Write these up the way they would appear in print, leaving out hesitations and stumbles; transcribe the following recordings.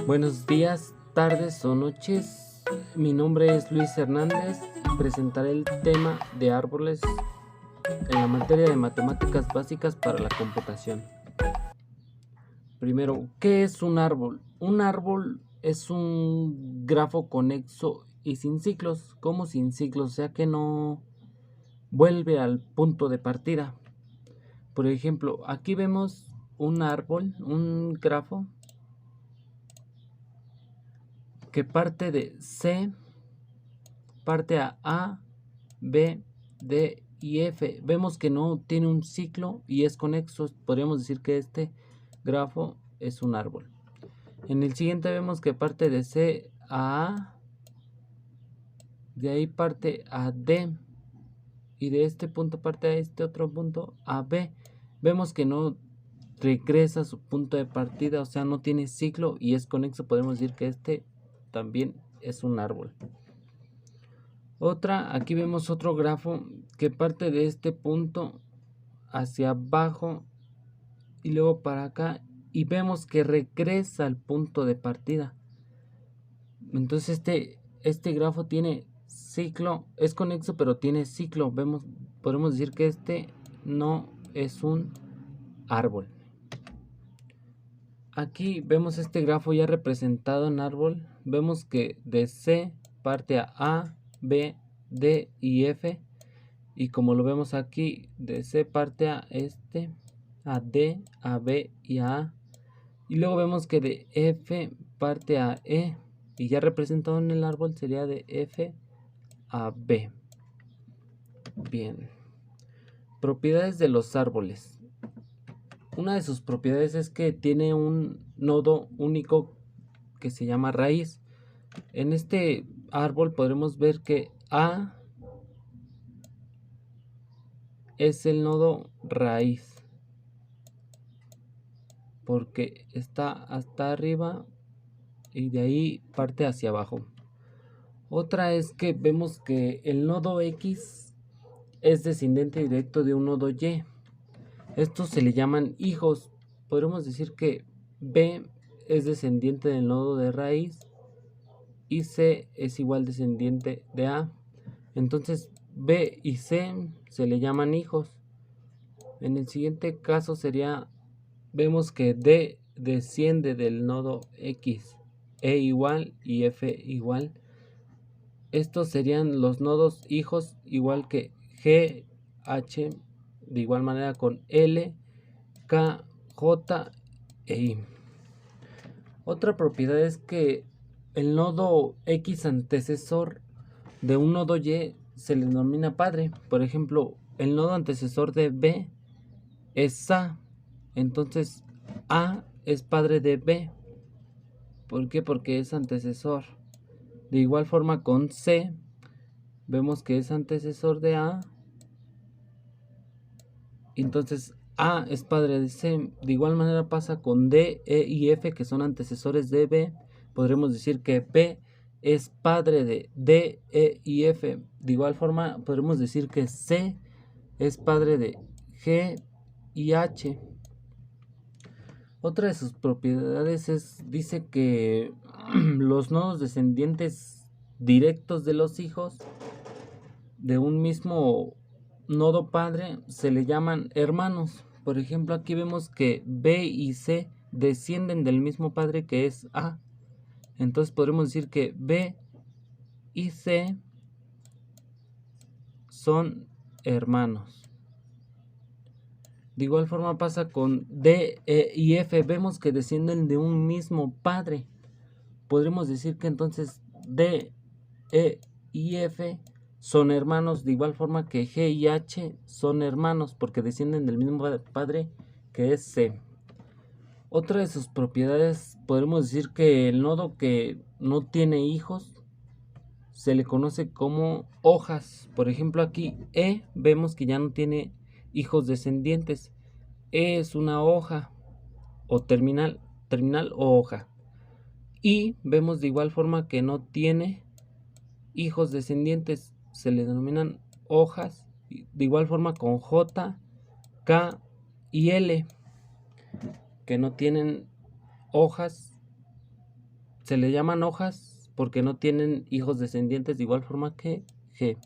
Buenos días, tardes o noches. Mi nombre es Luis Hernández y presentaré el tema de árboles en la materia de matemáticas básicas para la computación. Primero, ¿qué es un árbol? Un árbol es un grafo conexo y sin ciclos, como sin ciclos, o sea que no vuelve al punto de partida. Por ejemplo, aquí vemos un árbol, un grafo que parte de C, parte a, B, D y F. Vemos que no tiene un ciclo y es conexo. Podríamos decir que este grafo es un árbol. En el siguiente vemos que parte de C a A, de ahí parte a D y de este punto parte a este otro punto a B. Vemos que no regresa a su punto de partida, o sea, no tiene ciclo y es conexo. Podemos decir que este también es un árbol. Aquí vemos otro grafo que parte de este punto hacia abajo y luego para acá y vemos que regresa al punto de partida. Entonces este grafo tiene ciclo, es conexo pero tiene ciclo. Podemos decir que este no es un árbol. Aquí vemos este grafo ya representado en árbol. Vemos que de C parte a, B, D y F. Y como lo vemos aquí, de C parte a D, a B y a A. Y luego vemos que de F parte a E. Y ya representado en el árbol sería de F a B. Bien. Propiedades de los árboles. Una de sus propiedades es que tiene un nodo único que se llama raíz. En este árbol podremos ver que A es el nodo raíz, porque está hasta arriba y de ahí parte hacia abajo. Otra es que vemos que el nodo X es descendiente directo de un nodo Y. Estos se le llaman hijos. Podemos decir que B es descendiente del nodo de raíz y C es igual descendiente de A. Entonces B y C se le llaman hijos. En el siguiente caso vemos que D desciende del nodo X, E igual y F igual. Estos serían los nodos hijos, igual que G, H, de igual manera con L, K, J e I. Otra propiedad es que el nodo X antecesor de un nodo Y se le denomina padre. Por ejemplo, el nodo antecesor de B es A. Entonces A es padre de B. ¿Por qué? Porque es antecesor. De igual forma con C, vemos que es antecesor de A. Entonces A es padre de C. De igual manera pasa con D, E y F, que son antecesores de B. Podremos decir que B es padre de D, E y F. De igual forma podremos decir que C es padre de G y H. Otra de sus propiedades dice que los nodos descendientes directos de los hijos de un mismo nodo padre se le llaman hermanos. Por ejemplo, aquí vemos que B y C descienden del mismo padre que es A. Entonces podremos decir que B y C son hermanos. De igual forma pasa con D, E y F. Vemos que descienden de un mismo padre. Podremos decir que entonces D, E y F son hermanos, de igual forma que G y H son hermanos porque descienden del mismo padre que es C. Otra de sus propiedades, podemos decir que el nodo que no tiene hijos se le conoce como hojas. Por ejemplo, aquí E vemos que ya no tiene hijos descendientes. E es una hoja o terminal o hoja. Y vemos de igual forma que no tiene hijos descendientes, se le denominan hojas. De igual forma con J, K y L, que no tienen hojas se le llaman hojas porque no tienen hijos descendientes de igual forma que G.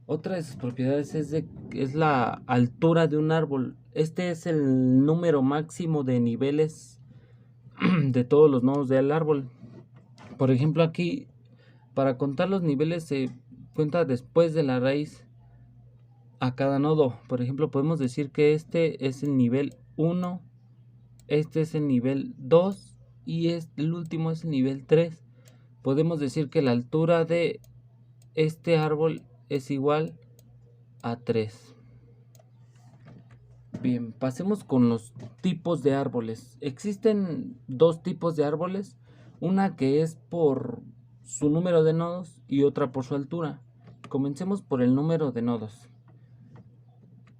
Otra de sus propiedades es la altura de un árbol. Este es el número máximo de niveles de todos los nodos del árbol. Por ejemplo, aquí, para contar los niveles se cuenta después de la raíz a cada nodo. Por ejemplo, podemos decir que este es el nivel 1, este es el nivel 2 y el último es el nivel 3. Podemos decir que la altura de este árbol es igual a 3. Bien, pasemos con los tipos de árboles. Existen dos tipos de árboles, una que es por su número de nodos y otra por su altura. Comencemos por el número de nodos.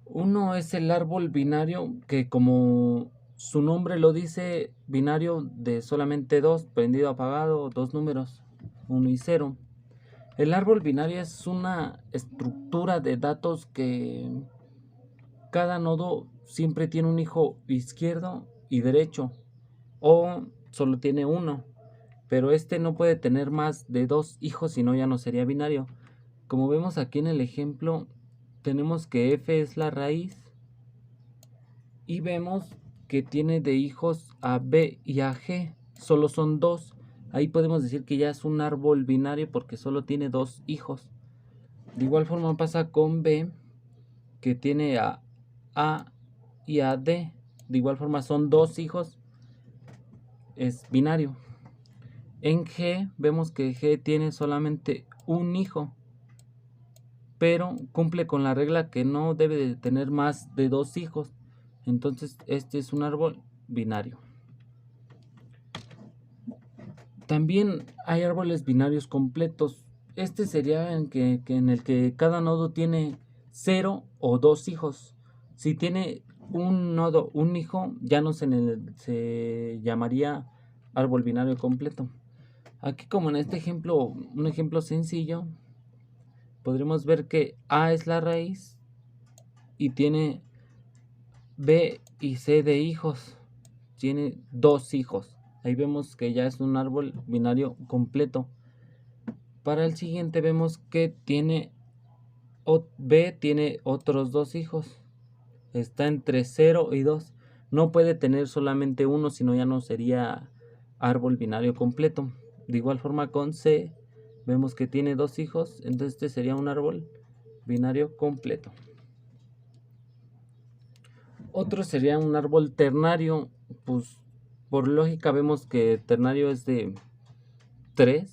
Uno es el árbol binario, que como su nombre lo dice, binario de solamente dos, prendido apagado, dos números, 1 y 0. El árbol binario es una estructura de datos que cada nodo siempre tiene un hijo izquierdo y derecho, o solo tiene uno, pero este no puede tener más de dos hijos, si no ya no sería binario. Como vemos aquí en el ejemplo, tenemos que f es la raíz y vemos que tiene de hijos a b y a g, solo son dos. Ahí podemos decir que ya es un árbol binario porque solo tiene dos hijos. De igual forma pasa con b, que tiene a y a d. De igual forma son dos hijos, es binario. En G vemos que G tiene solamente un hijo, pero cumple con la regla que no debe de tener más de dos hijos. Entonces este es un árbol binario. También hay árboles binarios completos. Este sería en el que cada nodo tiene 0 o 2 hijos. Si tiene un nodo, un hijo, ya no se llamaría árbol binario completo. Aquí, como en este ejemplo, un ejemplo sencillo, podremos ver que A es la raíz y tiene B y C de hijos. Tiene dos hijos. Ahí vemos que ya es un árbol binario completo. Para el siguiente vemos que B tiene otros dos hijos. Está entre 0 y 2. No puede tener solamente uno, sino ya no sería árbol binario completo. De igual forma con C vemos que tiene dos hijos, entonces este sería un árbol binario completo. Otro sería un árbol ternario, pues por lógica vemos que ternario es de 3.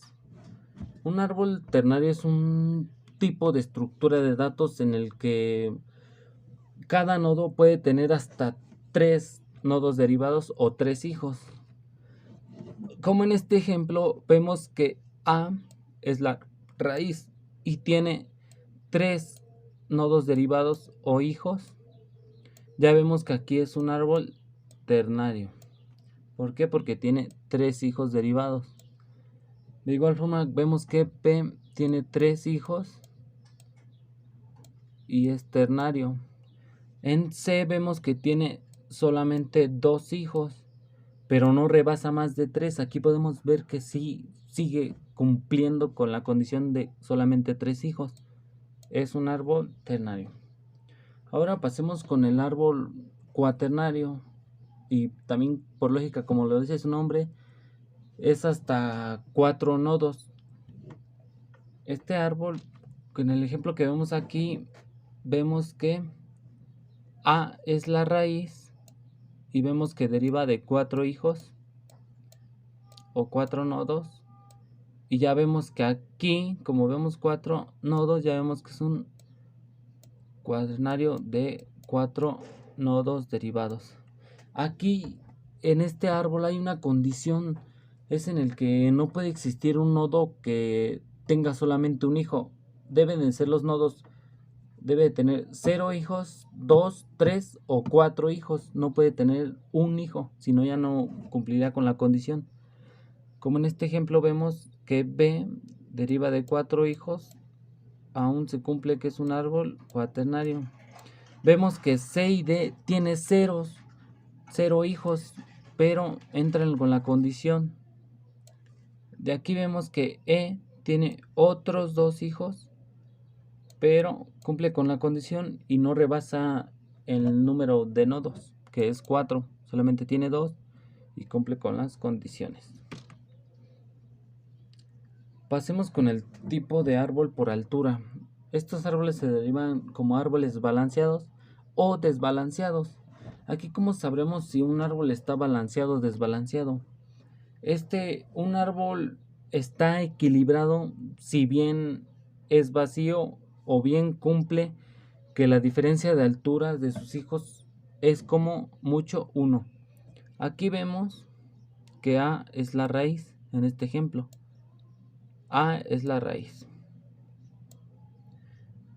Un árbol ternario es un tipo de estructura de datos en el que cada nodo puede tener hasta 3 nodos derivados o 3 hijos. Como en este ejemplo vemos que A es la raíz y tiene 3 nodos derivados o hijos. Ya vemos que aquí es un árbol ternario. ¿Por qué? Porque tiene 3 hijos derivados. De igual forma vemos que P tiene 3 hijos y es ternario. En C vemos que tiene solamente 2 hijos, pero no rebasa más de 3. Aquí podemos ver que sí sigue cumpliendo con la condición de solamente 3 hijos. Es un árbol ternario. Ahora pasemos con el árbol cuaternario. Y también por lógica, como lo dice su nombre, es hasta 4 nodos. Este árbol, en el ejemplo que vemos aquí, vemos que A es la raíz y vemos que deriva de 4 hijos o 4 nodos. Y ya vemos que aquí, como vemos 4 nodos, ya vemos que es un cuaternario de 4 nodos derivados. Aquí en este árbol hay una condición, es en el que no puede existir un nodo que tenga solamente un hijo. Deben de ser los nodos, debe de tener 0 hijos, 2, 3 o 4 hijos. No puede tener un hijo, sino ya no cumplirá con la condición. Como en este ejemplo vemos que B deriva de 4 hijos, aún se cumple que es un árbol cuaternario. Vemos que C y D tiene 0 hijos, pero entran con la condición. De aquí vemos que E tiene otros 2 hijos, pero cumple con la condición y no rebasa el número de nodos, que es 4. Solamente tiene 2 y cumple con las condiciones. Pasemos con el tipo de árbol por altura. Estos árboles se derivan como árboles balanceados o desbalanceados. Aquí, ¿cómo sabremos si un árbol está balanceado o desbalanceado? Un árbol está equilibrado si bien es vacío o bien cumple que la diferencia de altura de sus hijos es como mucho 1. Aquí vemos que A es la raíz en este ejemplo. A es la raíz.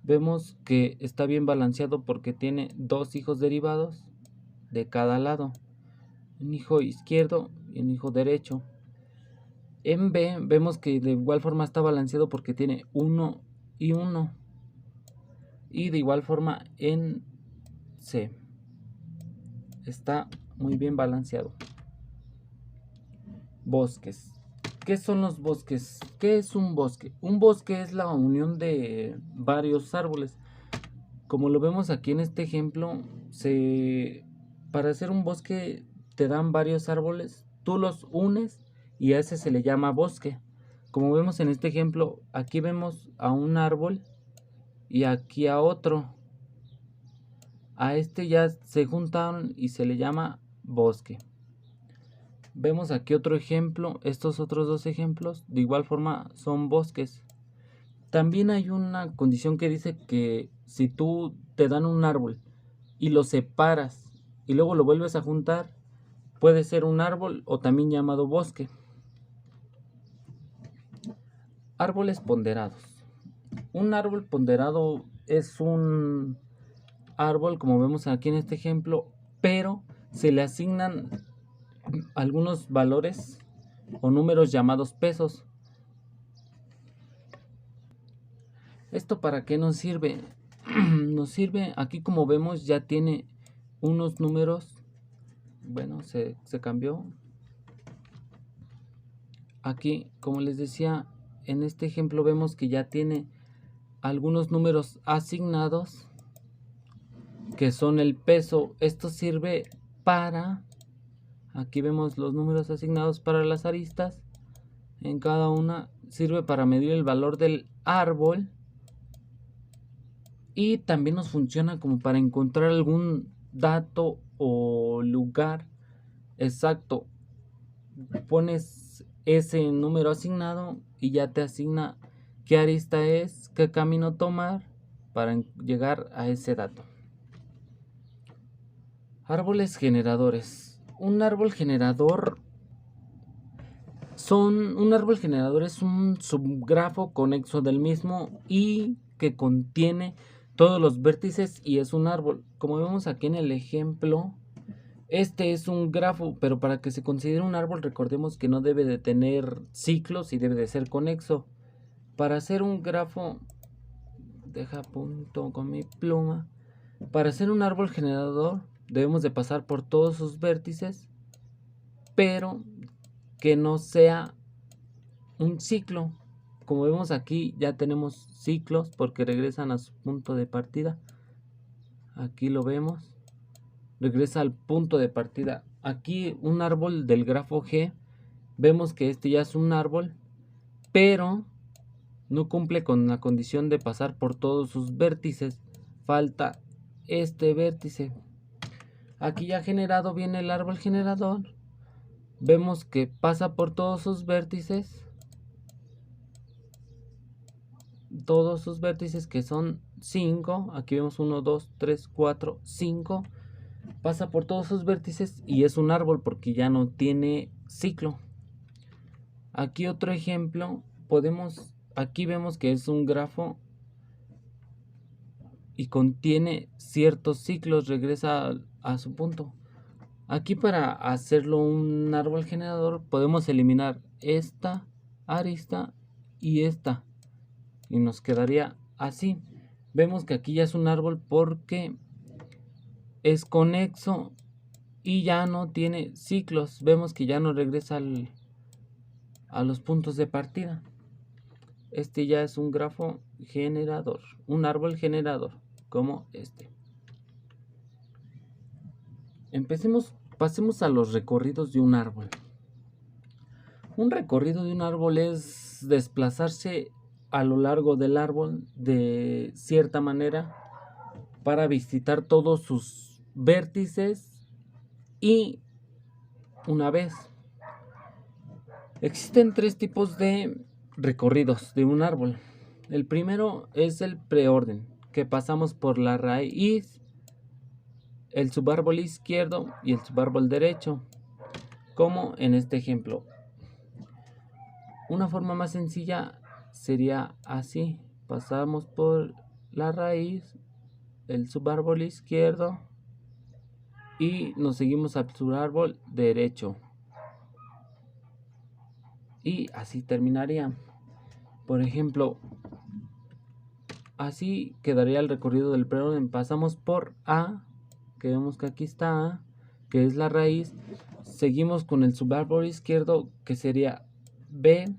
Vemos que está bien balanceado porque tiene 2 hijos derivados de cada lado. Un hijo izquierdo y un hijo derecho. En B vemos que de igual forma está balanceado porque tiene 1 y 1. Y de igual forma en C. Está muy bien balanceado. Bosques. ¿Qué son los bosques? ¿Qué es un bosque? Un bosque es la unión de varios árboles. Como lo vemos aquí en este ejemplo, para hacer un bosque te dan varios árboles, tú los unes y a ese se le llama bosque. Como vemos en este ejemplo, aquí vemos a un árbol y aquí a otro. A este ya se juntaron y se le llama bosque. Vemos aquí otro ejemplo, estos otros 2 ejemplos, de igual forma son bosques. También hay una condición que dice que si tú te dan un árbol y lo separas y luego lo vuelves a juntar, puede ser un árbol o también llamado bosque. Árboles ponderados. Un árbol ponderado es un árbol, como vemos aquí en este ejemplo, pero se le asignan algunos valores o números llamados pesos. ¿Esto para qué nos sirve? Nos sirve, aquí como vemos ya tiene unos números. Bueno, se cambió. Aquí, como les decía, en este ejemplo vemos que ya tiene algunos números asignados, que son el peso. Esto sirve para, aquí vemos los números asignados para las aristas. En cada una sirve para medir el valor del árbol. Y también nos funciona como para encontrar algún dato o lugar exacto. Pones ese número asignado y ya te asigna qué arista es, qué camino tomar para llegar a ese dato. Árboles generadores. Un árbol generador es un subgrafo conexo del mismo y que contiene todos los vértices y es un árbol. Como vemos aquí en el ejemplo, este es un grafo, pero para que se considere un árbol recordemos que no debe de tener ciclos y debe de ser conexo. Para hacer un grafo, deja punto con mi pluma. Para hacer un árbol generador debemos de pasar por todos sus vértices, pero que no sea un ciclo. Como vemos aquí ya tenemos ciclos porque regresan a su punto de partida. Aquí lo vemos. Regresa al punto de partida. Aquí un árbol del grafo G. Vemos que este ya es un árbol, pero no cumple con la condición de pasar por todos sus vértices. Falta este vértice. Aquí ya generado viene el árbol generador. Vemos que pasa por todos sus vértices. Todos sus vértices que son 5. Aquí vemos 1, 2, 3, 4, 5. Pasa por todos sus vértices y es un árbol porque ya no tiene ciclo. Aquí otro ejemplo. Aquí vemos que es un grafo y contiene ciertos ciclos. Regresa a su punto. Aquí para hacerlo un árbol generador podemos eliminar esta arista y esta y nos quedaría así. Vemos que aquí ya es un árbol porque es conexo y ya no tiene ciclos. Vemos que ya no regresa a los puntos de partida. Este ya es un grafo generador, un árbol generador, como este. Pasemos a los recorridos de un árbol. Un recorrido de un árbol es desplazarse a lo largo del árbol de cierta manera para visitar todos sus vértices y una vez. Existen 3 tipos de recorridos de un árbol. El primero es el preorden, que pasamos por la raíz, el subárbol izquierdo y el subárbol derecho, como en este ejemplo. Una forma más sencilla sería así: pasamos por la raíz, el subárbol izquierdo y nos seguimos al subárbol derecho. Y así terminaría. Por ejemplo, así quedaría el recorrido del preorden. Pasamos por A, que vemos que aquí está A, que es la raíz. Seguimos con el subárbol izquierdo, que sería B.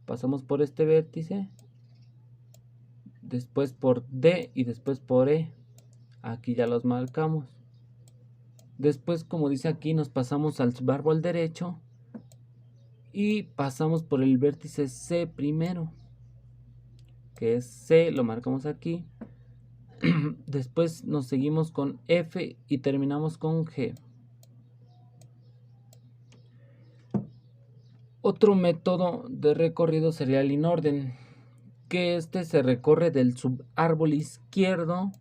Pasamos por este vértice, después por D y después por E. Aquí ya los marcamos. Después, como dice aquí, nos pasamos al subárbol derecho y pasamos por el vértice C primero, que es C, lo marcamos aquí. Después nos seguimos con F y terminamos con G. Otro método de recorrido sería el inorden, que este se recorre del subárbol izquierdo,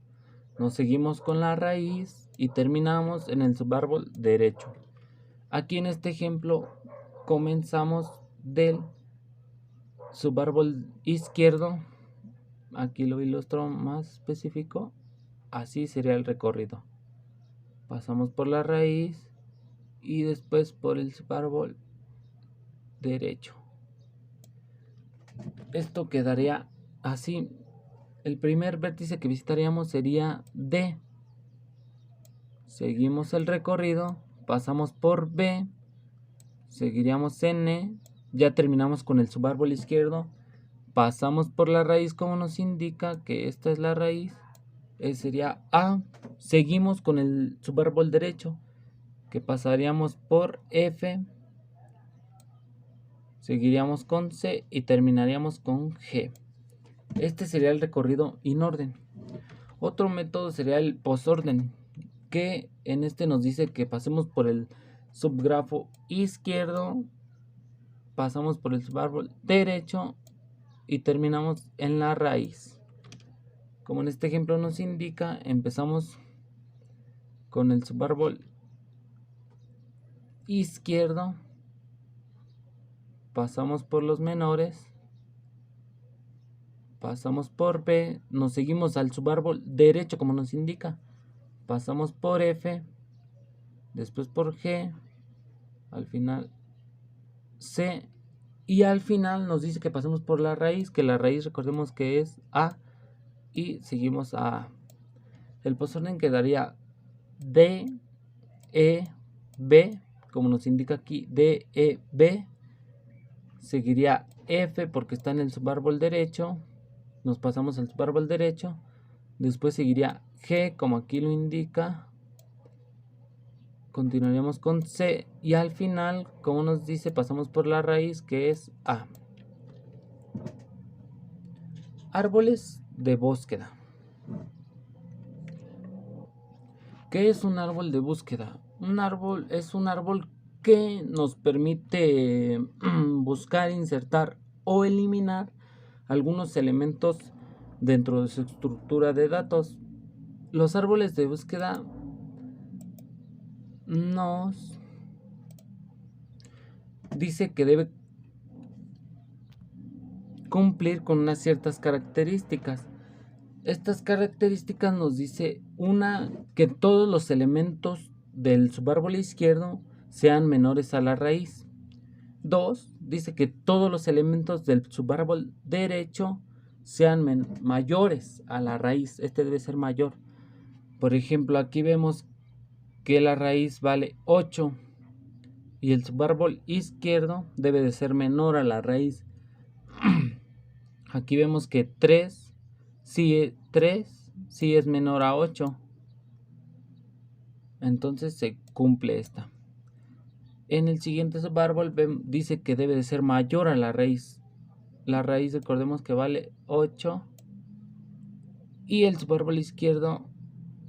nos seguimos con la raíz y terminamos en el subárbol derecho. Aquí en este ejemplo comenzamos del subárbol izquierdo, aquí lo ilustro más específico, así sería el recorrido. Pasamos por la raíz y después por el subárbol derecho. Esto quedaría así. El primer vértice que visitaríamos sería D. Seguimos el recorrido, pasamos por B, seguiríamos N, ya terminamos con el subárbol izquierdo, pasamos por la raíz como nos indica que esta es la raíz, sería A, seguimos con el subárbol derecho, que pasaríamos por F, seguiríamos con C y terminaríamos con G. Este sería el recorrido inorden. Otro método sería el posorden, que en este nos dice que pasemos por el subgrafo izquierdo, pasamos por el subárbol derecho y terminamos en la raíz. Como en este ejemplo nos indica, empezamos con el subárbol izquierdo, pasamos por los menores, pasamos por B, nos seguimos al subárbol derecho como nos indica, pasamos por F, después por G, al final C y al final nos dice que pasemos por la raíz, que la raíz recordemos que es A y seguimos a A. El posorden quedaría D, E, B, como nos indica aquí, D, E, B, seguiría F porque está en el subárbol derecho, nos pasamos al subárbol derecho, después seguiría G como aquí lo indica, continuaríamos con C y al final, como nos dice, pasamos por la raíz que es A. Árboles de búsqueda. ¿Qué es un árbol de búsqueda? Un árbol es un árbol que nos permite buscar, insertar o eliminar algunos elementos dentro de su estructura de datos. Los árboles de búsqueda nos dice que debe cumplir con unas ciertas características. Estas características nos dice una, que todos los elementos del subárbol izquierdo sean menores a la raíz. 2, dice que todos los elementos del subárbol derecho sean mayores a la raíz. Este debe ser mayor. Por ejemplo, aquí vemos que la raíz vale 8 y el subárbol izquierdo debe de ser menor a la raíz. Aquí vemos que 3 sí es menor a 8. Entonces se cumple esta. En el siguiente subárbol dice que debe de ser mayor a la raíz. La raíz, recordemos que vale 8. Y el subárbol izquierdo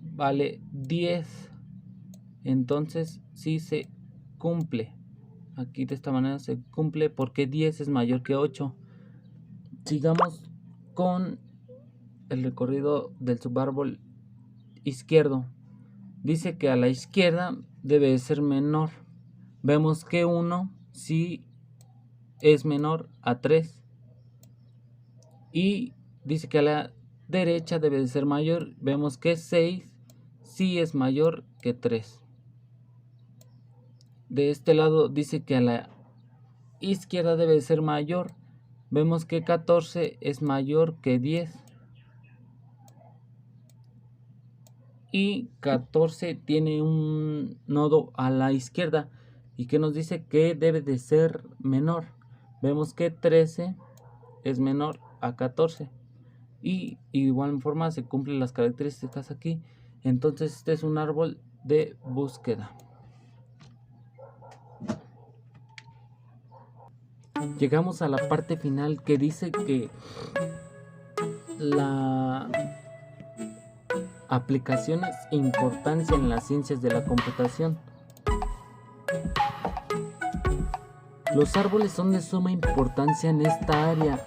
vale 10. Entonces sí se cumple. Aquí de esta manera se cumple porque 10 es mayor que 8. Sigamos con el recorrido del subárbol izquierdo. Dice que a la izquierda debe de ser menor. Vemos que 1 sí es menor a 3. Y dice que a la derecha debe de ser mayor. Vemos que 6 sí es mayor que 3. De este lado dice que a la izquierda debe de ser mayor. Vemos que 14 es mayor que 10. Y 14 tiene un nodo a la izquierda y que nos dice que debe de ser menor. Vemos que 13 es menor a 14 y de igual forma se cumplen las características aquí. Entonces este es un árbol de búsqueda. Llegamos a la parte final que dice que la aplicaciones e importancia en las ciencias de la computación. Los árboles son de suma importancia en esta área,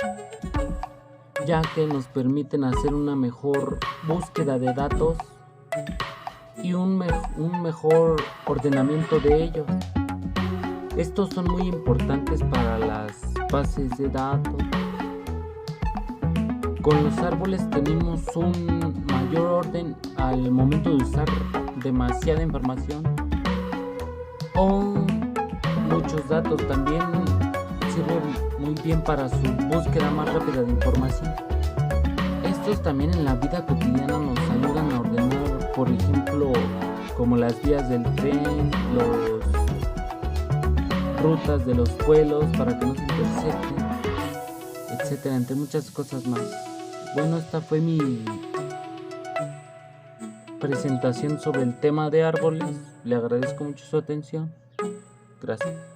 ya que nos permiten hacer una mejor búsqueda de datos y un mejor ordenamiento de ellos. Estos son muy importantes para las bases de datos. Con los árboles tenemos un mayor orden al momento de usar demasiada información o muchos datos. También sirven muy bien para su búsqueda más rápida de información. Estos también en la vida cotidiana nos ayudan a ordenar, por ejemplo, como las vías del tren, las rutas de los vuelos para que no se intercepten, etcétera, entre muchas cosas más. Bueno, esta fue mi presentación sobre el tema de árboles. Le agradezco mucho su atención. Gracias.